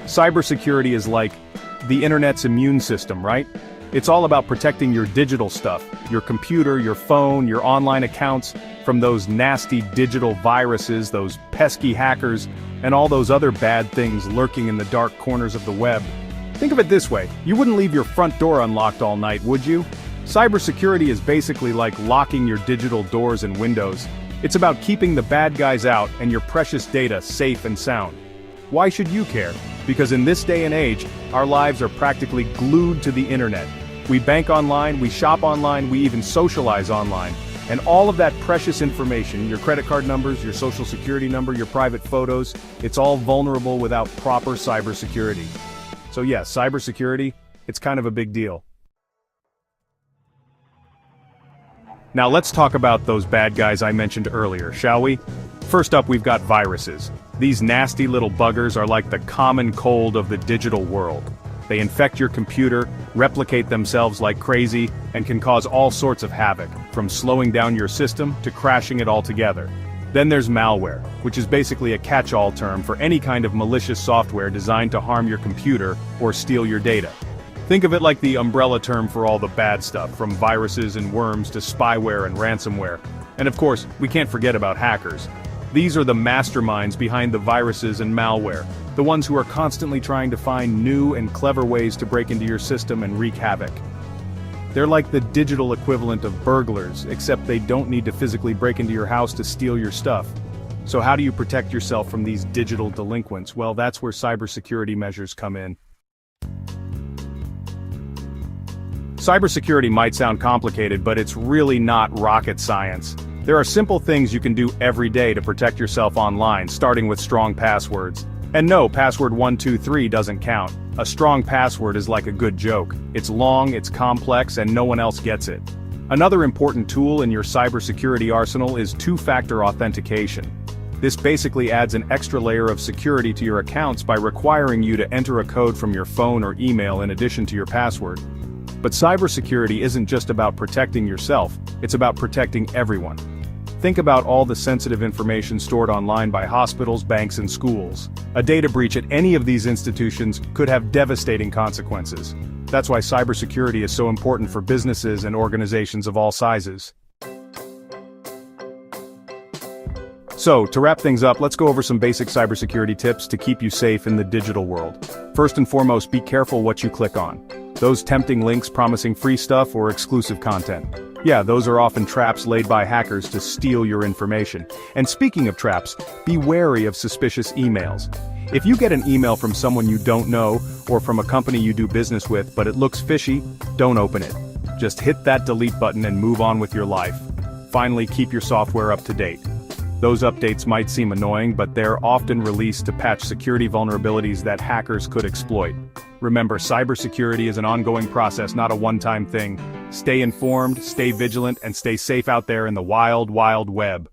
Cybersecurity is like the internet's immune system, right? It's all about protecting your digital stuff, your computer, your phone, your online accounts, from those nasty digital viruses, those pesky hackers, and all those other bad things lurking in the dark corners of the web. Think of it this way, you wouldn't leave your front door unlocked all night, would you? Cybersecurity is basically like locking your digital doors and windows. It's about keeping the bad guys out and your precious data safe and sound. Why should you care? Because in this day and age, our lives are practically glued to the internet. We bank online, we shop online, we even socialize online. And all of that precious information, your credit card numbers, your social security number, your private photos, it's all vulnerable without proper cybersecurity. So yes, cybersecurity, it's kind of a big deal. Now let's talk about those bad guys I mentioned earlier, shall we? First up, we've got viruses. These nasty little buggers are like the common cold of the digital world. They infect your computer, replicate themselves like crazy, and can cause all sorts of havoc, from slowing down your system to crashing it altogether. Then there's malware, which is basically a catch-all term for any kind of malicious software designed to harm your computer or steal your data. Think of it like the umbrella term for all the bad stuff, from viruses and worms to spyware and ransomware. And of course, we can't forget about hackers. These are the masterminds behind the viruses and malware, the ones who are constantly trying to find new and clever ways to break into your system and wreak havoc. They're like the digital equivalent of burglars, except they don't need to physically break into your house to steal your stuff. So how do you protect yourself from these digital delinquents? Well, that's where cybersecurity measures come in. Cybersecurity might sound complicated, but it's really not rocket science. There are simple things you can do every day to protect yourself online, starting with strong passwords. And no, password 123 doesn't count. A strong password is like a good joke. It's long, it's complex, and no one else gets it. Another important tool in your cybersecurity arsenal is two-factor authentication. This basically adds an extra layer of security to your accounts by requiring you to enter a code from your phone or email in addition to your password. But cybersecurity isn't just about protecting yourself, it's about protecting everyone. Think about all the sensitive information stored online by hospitals, banks, and schools. A data breach at any of these institutions could have devastating consequences. That's why cybersecurity is so important for businesses and organizations of all sizes. So, to wrap things up, let's go over some basic cybersecurity tips to keep you safe in the digital world. First and foremost, be careful what you click on. Those tempting links promising free stuff or exclusive content. Yeah, those are often traps laid by hackers to steal your information. And speaking of traps, be wary of suspicious emails. If you get an email from someone you don't know, or from a company you do business with, but it looks fishy, don't open it. Just hit that delete button and move on with your life. Finally, keep your software up to date. Those updates might seem annoying, but they're often released to patch security vulnerabilities that hackers could exploit. Remember, cybersecurity is an ongoing process, not a one-time thing. Stay informed, stay vigilant, and stay safe out there in the wild, wild web.